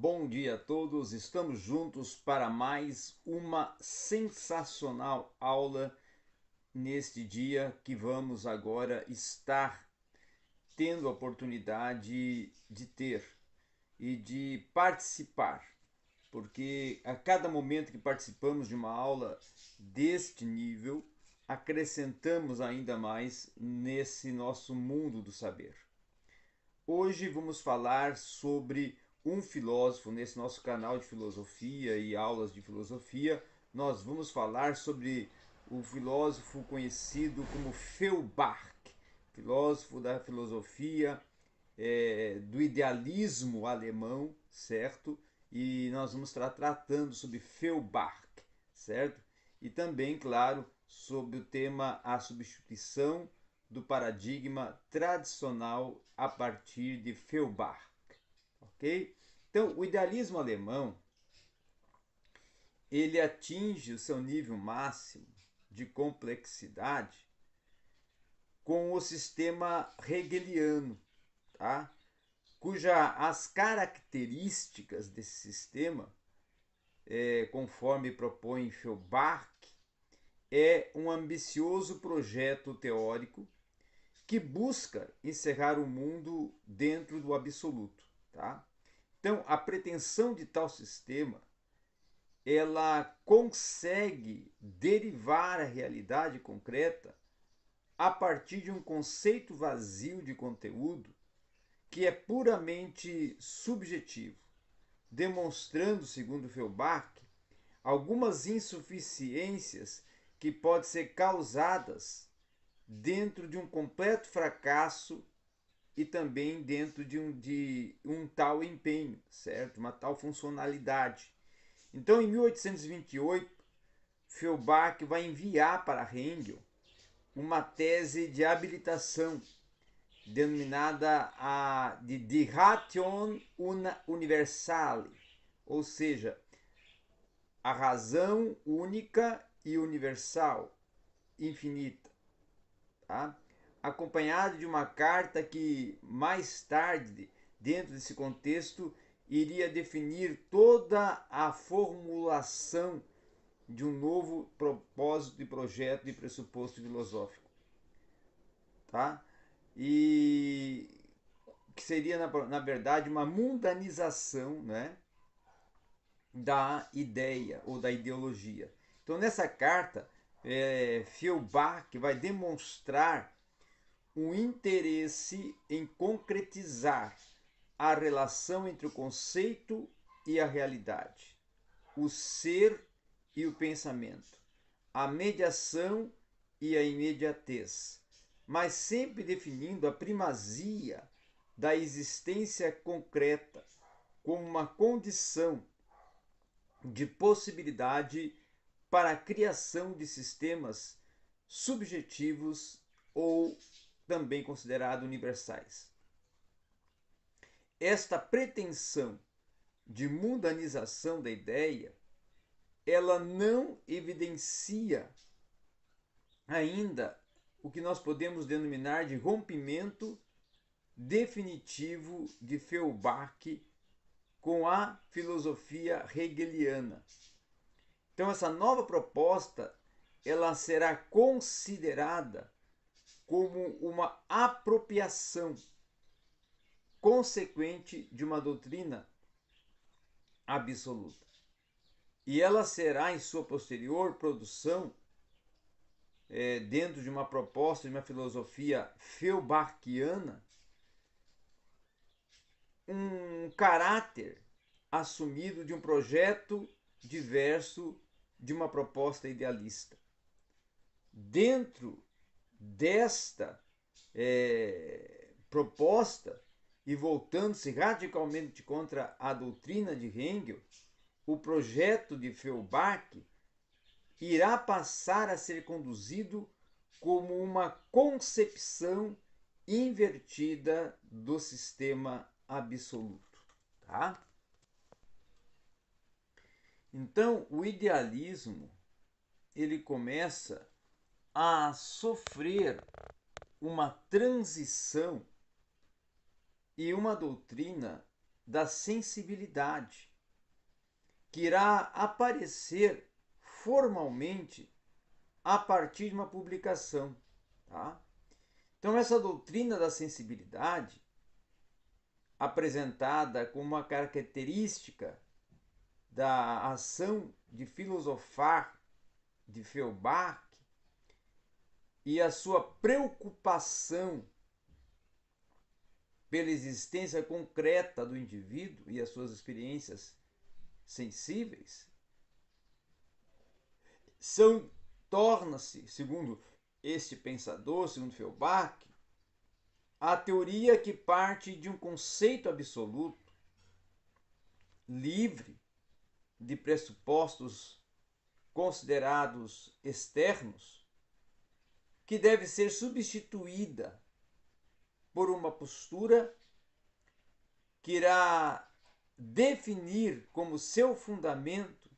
Bom dia a todos, estamos juntos para mais uma sensacional aula neste dia que vamos agora estar tendo a oportunidade de ter e de participar, porque a cada momento que participamos de uma aula deste nível, acrescentamos ainda mais nesse nosso mundo do saber. Hoje vamos falar sobre um filósofo nesse nosso canal de filosofia e aulas de filosofia. Nós vamos falar sobre o filósofo conhecido como Feuerbach, filósofo da filosofia, do idealismo alemão, certo? E nós vamos estar tratando sobre Feuerbach, certo? E também, claro, sobre o tema a substituição do paradigma tradicional a partir de Feuerbach, ok? Então, o idealismo alemão ele atinge o seu nível máximo de complexidade com o sistema hegeliano, tá? Cuja as características desse sistema, conforme propõe Feuerbach, é um ambicioso projeto teórico que busca encerrar o mundo dentro do absoluto, tá? Então, a pretensão de tal sistema, ela consegue derivar a realidade concreta a partir de um conceito vazio de conteúdo que é puramente subjetivo, demonstrando, segundo Feuerbach, algumas insuficiências que podem ser causadas dentro de um completo fracasso e também dentro de um tal empenho, certo? Uma tal funcionalidade. Então, em 1828, Feuerbach vai enviar para Hegel uma tese de habilitação denominada de Ration Universale, ou seja, a razão única e universal, infinita, tá? Acompanhado de uma carta que mais tarde, dentro desse contexto, iria definir toda a formulação de um novo propósito e projeto de pressuposto filosófico, tá? E que seria na verdade uma mundanização, né, da ideia ou da ideologia. Então nessa carta, Feuerbach vai demonstrar um interesse em concretizar a relação entre o conceito e a realidade, o ser e o pensamento, a mediação e a imediatez, mas sempre definindo a primazia da existência concreta como uma condição de possibilidade para a criação de sistemas subjetivos ou também considerados universais. Esta pretensão de mundanização da ideia, ela não evidencia ainda o que nós podemos denominar de rompimento definitivo de Feuerbach com a filosofia hegeliana. Então essa nova proposta, ela será considerada como uma apropriação consequente de uma doutrina absoluta. E ela será, em sua posterior produção, dentro de uma proposta, de uma filosofia feuerbachiana, um caráter assumido de um projeto diverso de uma proposta idealista. Dentro desta proposta, e voltando-se radicalmente contra a doutrina de Hegel, o projeto de Feuerbach irá passar a ser conduzido como uma concepção invertida do sistema absoluto, tá? Então, o idealismo, ele começa a sofrer uma transição e uma doutrina da sensibilidade, que irá aparecer formalmente a partir de uma publicação. Tá? Então, essa doutrina da sensibilidade, apresentada como uma característica da ação de filosofar de Feuerbach e a sua preocupação pela existência concreta do indivíduo e as suas experiências sensíveis, torna-se, segundo este pensador, segundo Feuerbach, a teoria que parte de um conceito absoluto, livre de pressupostos considerados externos, que deve ser substituída por uma postura que irá definir como seu fundamento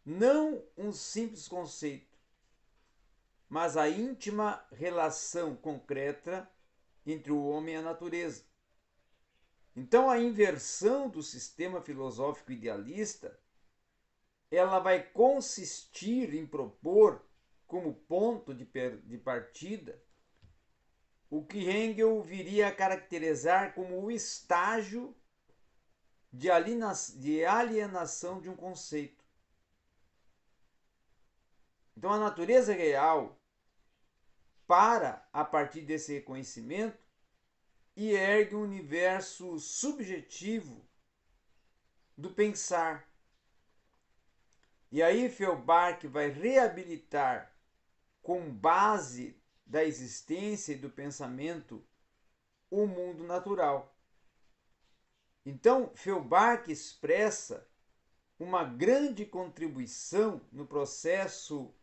não um simples conceito, mas a íntima relação concreta entre o homem e a natureza. Então, a inversão do sistema filosófico idealista, ela vai consistir em propor como ponto de partida o que Hegel viria a caracterizar como o estágio de alienação de um conceito. Então, a natureza real para a partir desse reconhecimento e ergue um universo subjetivo do pensar. E aí Feuerbach vai reabilitar, com base da existência e do pensamento, o mundo natural. Então, Feuerbach expressa uma grande contribuição no processo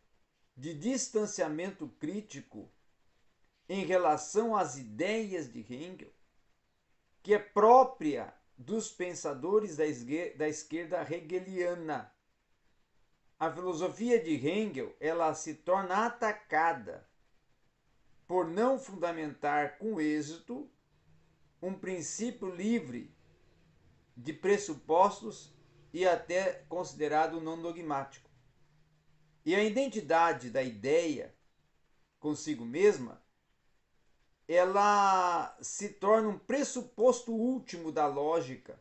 de distanciamento crítico em relação às ideias de Hegel, que é própria dos pensadores da esquerda hegeliana. A filosofia de Hegel, ela se torna atacada por não fundamentar com êxito um princípio livre de pressupostos e até considerado não dogmático. E a identidade da ideia consigo mesma, ela se torna um pressuposto último da lógica,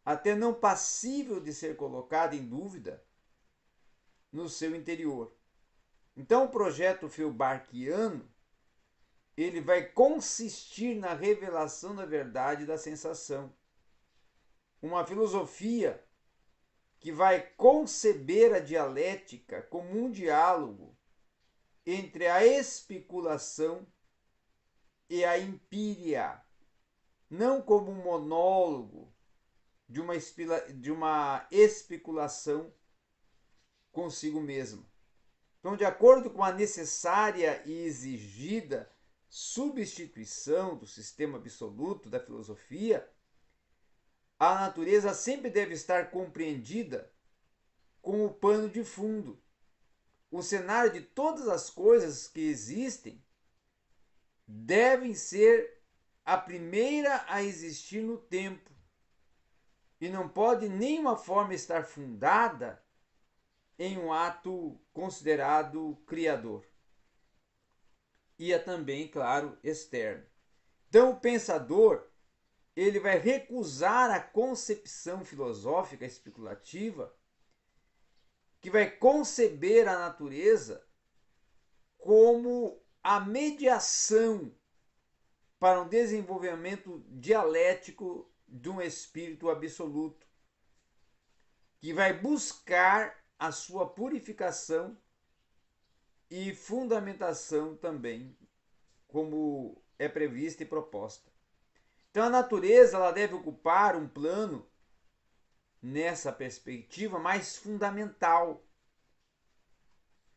até não passível de ser colocada em dúvida no seu interior. Então, o projeto Feuerbachiano, ele vai consistir na revelação da verdade da sensação. Uma filosofia que vai conceber a dialética como um diálogo entre a especulação e a empíria, não como um monólogo de uma especulação consigo mesma. Então, de acordo com a necessária e exigida substituição do sistema absoluto da filosofia, a natureza sempre deve estar compreendida como o pano de fundo, o cenário de todas as coisas que existem devem ser a primeira a existir no tempo e não pode de nenhuma forma estar fundada em um ato considerado criador. E é também, claro, externo. Então, o pensador, ele vai recusar a concepção filosófica especulativa que vai conceber a natureza como a mediação para um desenvolvimento dialético de um espírito absoluto, que vai buscar a sua purificação e fundamentação também, como é prevista e proposta. Então, a natureza ela deve ocupar um plano, nessa perspectiva, mais fundamental.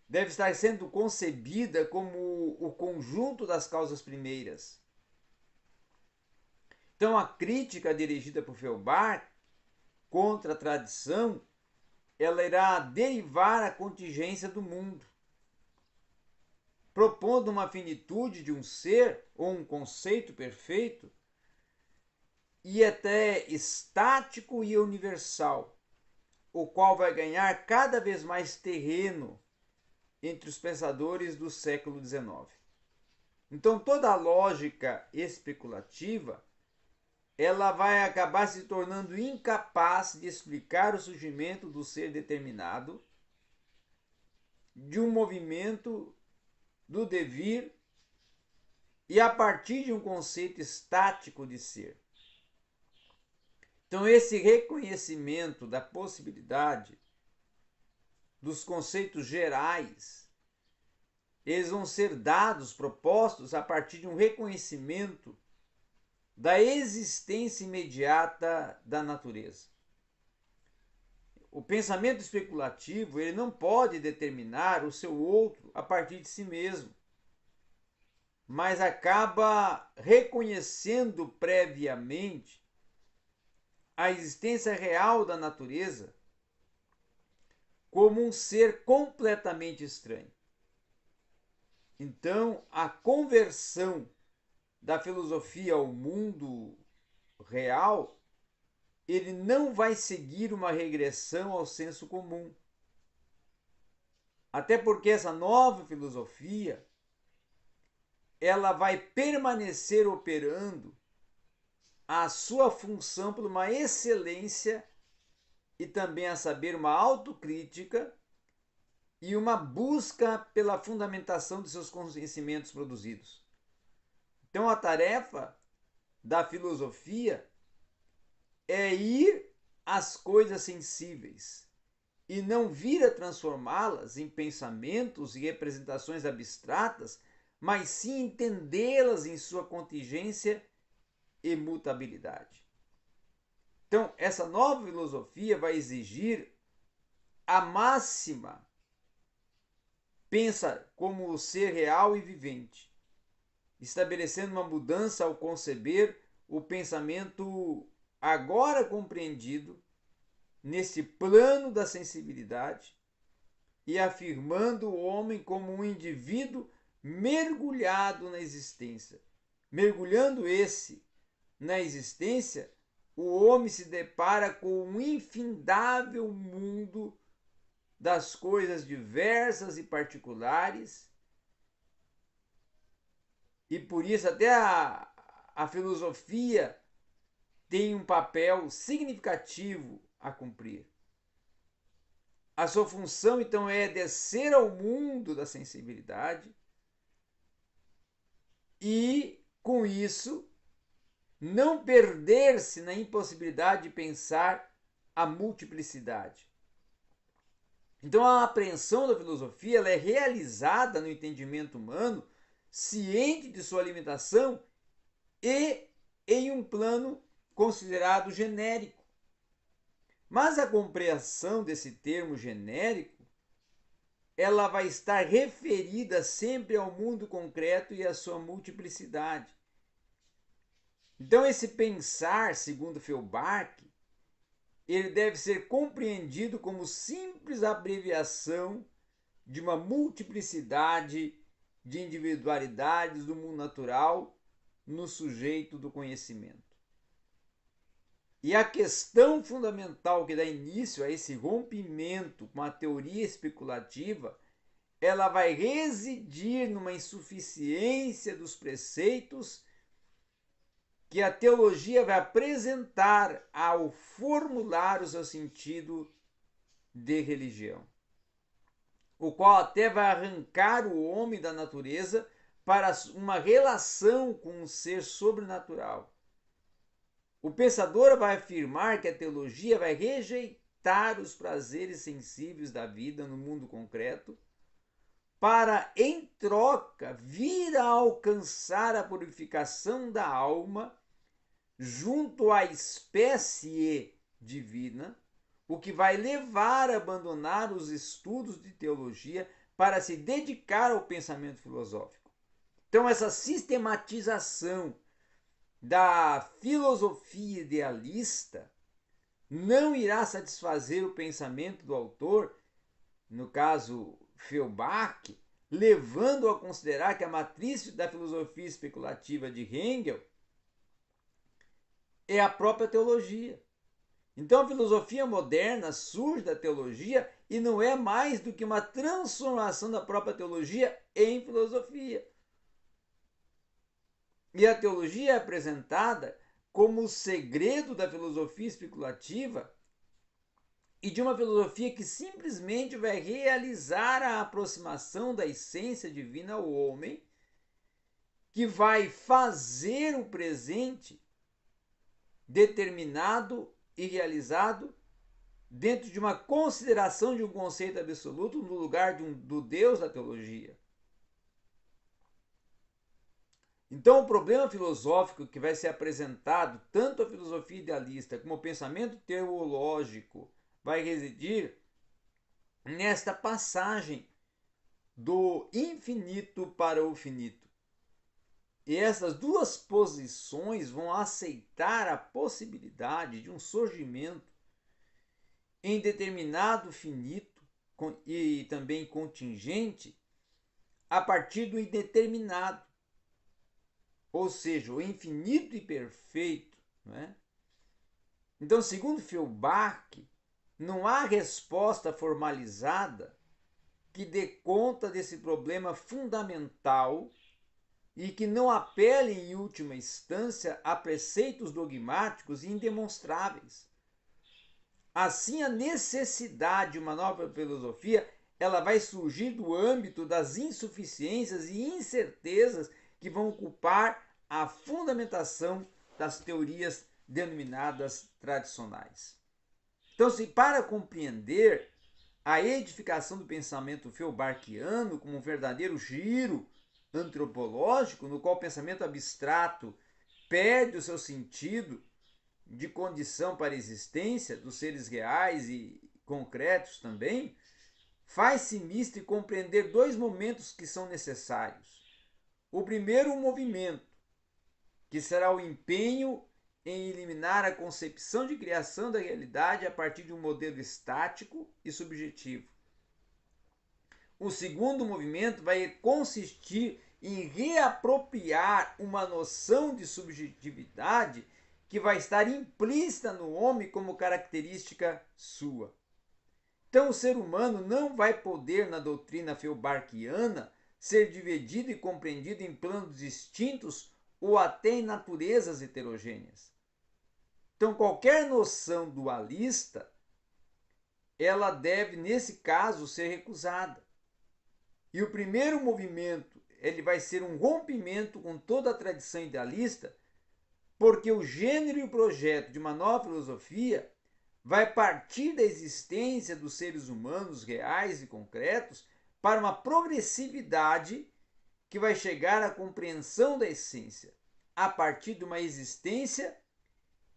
Deve estar sendo concebida como o conjunto das causas primeiras. Então, a crítica dirigida por Feuerbach contra a tradição, ela irá derivar a contingência do mundo, propondo uma finitude de um ser ou um conceito perfeito e até estático e universal, o qual vai ganhar cada vez mais terreno entre os pensadores do século XIX. Então, toda a lógica especulativa ela vai acabar se tornando incapaz de explicar o surgimento do ser determinado, de um movimento, do devir, e a partir de um conceito estático de ser. Então, esse reconhecimento da possibilidade dos conceitos gerais, eles vão ser dados, propostos a partir de um reconhecimento da existência imediata da natureza. O pensamento especulativo ele não pode determinar o seu outro a partir de si mesmo, mas acaba reconhecendo previamente a existência real da natureza como um ser completamente estranho. Então, a conversão da filosofia ao mundo real, ele não vai seguir uma regressão ao senso comum. Até porque essa nova filosofia, ela vai permanecer operando a sua função por uma excelência e também a saber uma autocrítica e uma busca pela fundamentação de seus conhecimentos produzidos. Então a tarefa da filosofia é ir às coisas sensíveis e não vir a transformá-las em pensamentos e representações abstratas, mas sim entendê-las em sua contingência e mutabilidade. Então, essa nova filosofia vai exigir a máxima pensa como o ser real e vivente, estabelecendo uma mudança ao conceber o pensamento agora compreendido nesse plano da sensibilidade e afirmando o homem como um indivíduo mergulhado na existência. Mergulhando na existência, o homem se depara com um infindável mundo das coisas diversas e particulares, e por isso até a filosofia tem um papel significativo a cumprir. A sua função, então, é descer ao mundo da sensibilidade e, com isso, não perder-se na impossibilidade de pensar a multiplicidade. Então, a apreensão da filosofia ela é realizada no entendimento humano, ciente de sua limitação e em um plano considerado genérico. Mas a compreensão desse termo genérico, ela vai estar referida sempre ao mundo concreto e à sua multiplicidade. Então, esse pensar, segundo Feuerbach, ele deve ser compreendido como simples abreviação de uma multiplicidade de individualidades do mundo natural no sujeito do conhecimento. E a questão fundamental que dá início a esse rompimento com a teoria especulativa, ela vai residir numa insuficiência dos preceitos que a teologia vai apresentar ao formular o seu sentido de religião, o qual até vai arrancar o homem da natureza para uma relação com um ser sobrenatural. O pensador vai afirmar que a teologia vai rejeitar os prazeres sensíveis da vida no mundo concreto para, em troca, vir a alcançar a purificação da alma junto à espécie divina, o que vai levar a abandonar os estudos de teologia para se dedicar ao pensamento filosófico. Então, essa sistematização da filosofia idealista não irá satisfazer o pensamento do autor, no caso Feuerbach, levando-o a considerar que a matriz da filosofia especulativa de Hegel é a própria teologia. Então a filosofia moderna surge da teologia e não é mais do que uma transformação da própria teologia em filosofia. E a teologia é apresentada como o segredo da filosofia especulativa e de uma filosofia que simplesmente vai realizar a aproximação da essência divina ao homem, que vai fazer o presente determinado e realizado dentro de uma consideração de um conceito absoluto no lugar do Deus da teologia. Então, o problema filosófico que vai ser apresentado, tanto a filosofia idealista como o pensamento teológico, vai residir nesta passagem do infinito para o finito. E essas duas posições vão aceitar a possibilidade de um surgimento em determinado finito e também contingente a partir do indeterminado, ou seja, o infinito e perfeito. Né? Então, segundo Feuerbach, não há resposta formalizada que dê conta desse problema fundamental e que não apele, em última instância, a preceitos dogmáticos e indemonstráveis. Assim, a necessidade de uma nova filosofia ela vai surgir do âmbito das insuficiências e incertezas que vão ocupar a fundamentação das teorias denominadas tradicionais. Então, se para compreender a edificação do pensamento feuerbachiano como um verdadeiro giro antropológico, no qual o pensamento abstrato perde o seu sentido de condição para a existência dos seres reais e concretos também, faz-se misto e compreender dois momentos que são necessários. O primeiro, o movimento, que será o empenho em eliminar a concepção de criação da realidade a partir de um modelo estático e subjetivo. O segundo movimento vai consistir em reapropriar uma noção de subjetividade que vai estar implícita no homem como característica sua. Então, o ser humano não vai poder, na doutrina feuerbachiana, ser dividido e compreendido em planos distintos ou até em naturezas heterogêneas. Então, qualquer noção dualista, ela deve, nesse caso, ser recusada. E o primeiro movimento, ele vai ser um rompimento com toda a tradição idealista, porque o gênero e o projeto de uma nova filosofia vai partir da existência dos seres humanos reais e concretos para uma progressividade que vai chegar à compreensão da essência, a partir de uma existência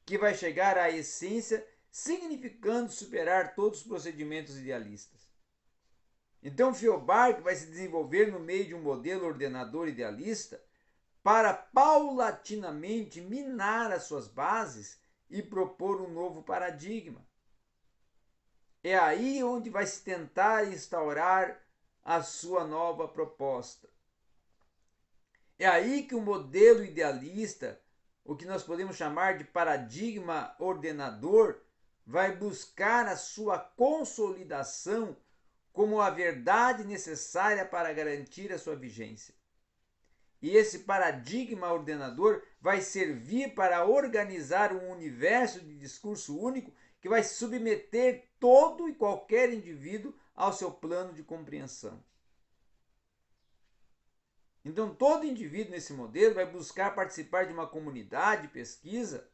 que vai chegar à essência, significando superar todos os procedimentos idealistas. Então, Feuerbach vai se desenvolver no meio de um modelo ordenador idealista para paulatinamente minar as suas bases e propor um novo paradigma. É aí onde vai se tentar instaurar a sua nova proposta. É aí que o modelo idealista, o que nós podemos chamar de paradigma ordenador, vai buscar a sua consolidação como a verdade necessária para garantir a sua vigência. E esse paradigma ordenador vai servir para organizar um universo de discurso único que vai submeter todo e qualquer indivíduo ao seu plano de compreensão. Então, todo indivíduo nesse modelo vai buscar participar de uma comunidade de pesquisa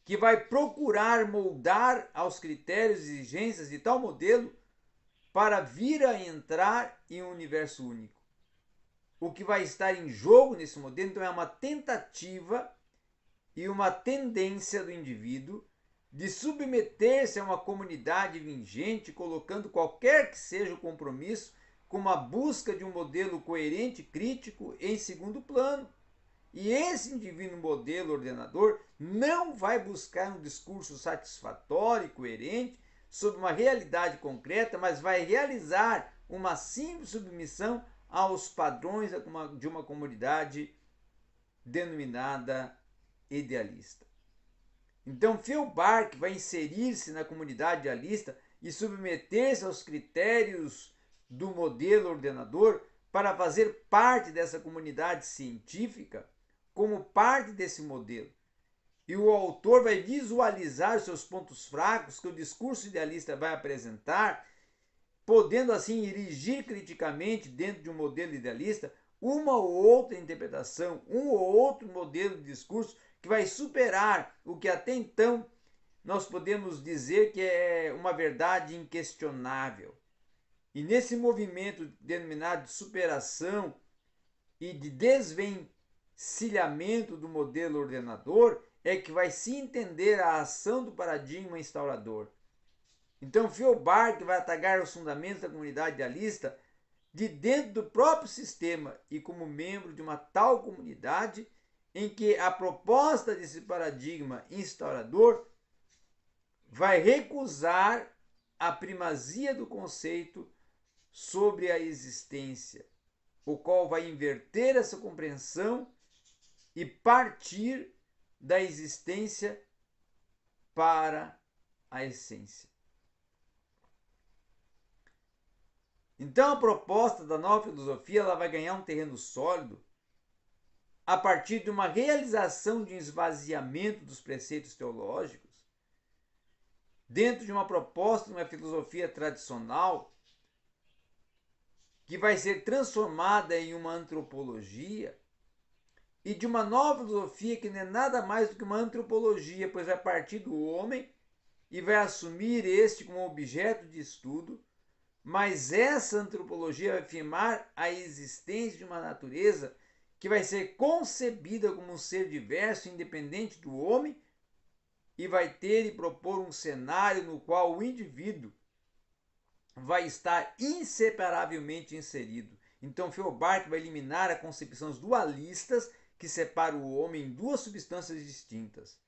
que vai procurar moldar aos critérios e exigências de tal modelo para vir a entrar em um universo único. O que vai estar em jogo nesse modelo, então, é uma tentativa e uma tendência do indivíduo de submeter-se a uma comunidade vigente, colocando qualquer que seja o compromisso com uma busca de um modelo coerente e crítico em segundo plano. E esse indivíduo modelo ordenador não vai buscar um discurso satisfatório e coerente sobre uma realidade concreta, mas vai realizar uma simples submissão aos padrões de uma comunidade denominada idealista. Então, Feuerbach vai inserir-se na comunidade idealista e submeter-se aos critérios do modelo ordenador para fazer parte dessa comunidade científica como parte desse modelo. E o autor vai visualizar os seus pontos fracos que o discurso idealista vai apresentar, podendo assim erigir criticamente dentro de um modelo idealista uma ou outra interpretação, um ou outro modelo de discurso que vai superar o que até então nós podemos dizer que é uma verdade inquestionável. E nesse movimento denominado de superação e de desvencilhamento do modelo ordenador é que vai se entender a ação do paradigma instaurador. Então, Feuerbach vai atacar os fundamentos da comunidade idealista de dentro do próprio sistema e como membro de uma tal comunidade em que a proposta desse paradigma instaurador vai recusar a primazia do conceito sobre a existência, o qual vai inverter essa compreensão e partir da existência para a essência. Então, a proposta da nova filosofia ela vai ganhar um terreno sólido a partir de uma realização de um esvaziamento dos preceitos teológicos dentro de uma proposta de uma filosofia tradicional que vai ser transformada em uma antropologia e de uma nova filosofia que não é nada mais do que uma antropologia, pois vai partir do homem e vai assumir este como objeto de estudo, mas essa antropologia vai afirmar a existência de uma natureza que vai ser concebida como um ser diverso, independente do homem, e vai ter e propor um cenário no qual o indivíduo vai estar inseparavelmente inserido. Então, Feuerbach vai eliminar a concepção dualistas que separam o homem em duas substâncias distintas.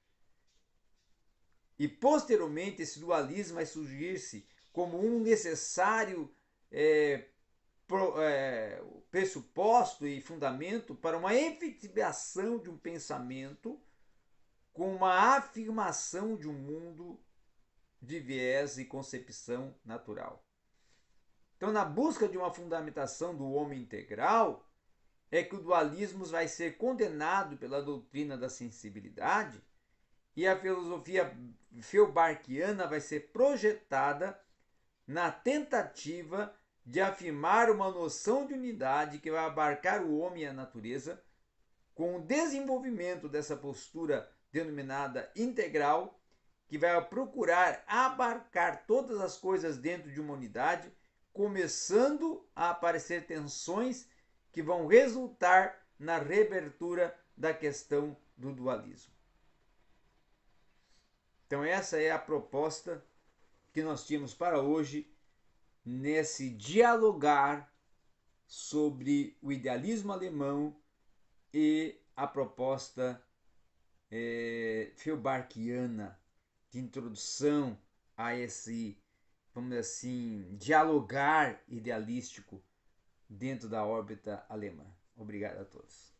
E, posteriormente, esse dualismo vai surgir-se como um necessário pressuposto e fundamento para uma efetivação de um pensamento com uma afirmação de um mundo de viés e concepção natural. Então, na busca de uma fundamentação do homem integral, é que o dualismo vai ser condenado pela doutrina da sensibilidade e a filosofia feuerbachiana vai ser projetada na tentativa de afirmar uma noção de unidade que vai abarcar o homem e a natureza, com o desenvolvimento dessa postura denominada integral, que vai procurar abarcar todas as coisas dentro de uma unidade, começando a aparecer tensões que vão resultar na reabertura da questão do dualismo. Então essa é a proposta que nós tínhamos para hoje nesse dialogar sobre o idealismo alemão e a proposta feuerbachiana de introdução a esse, vamos dizer assim, dialogar idealístico dentro da órbita alemã. Obrigado a todos.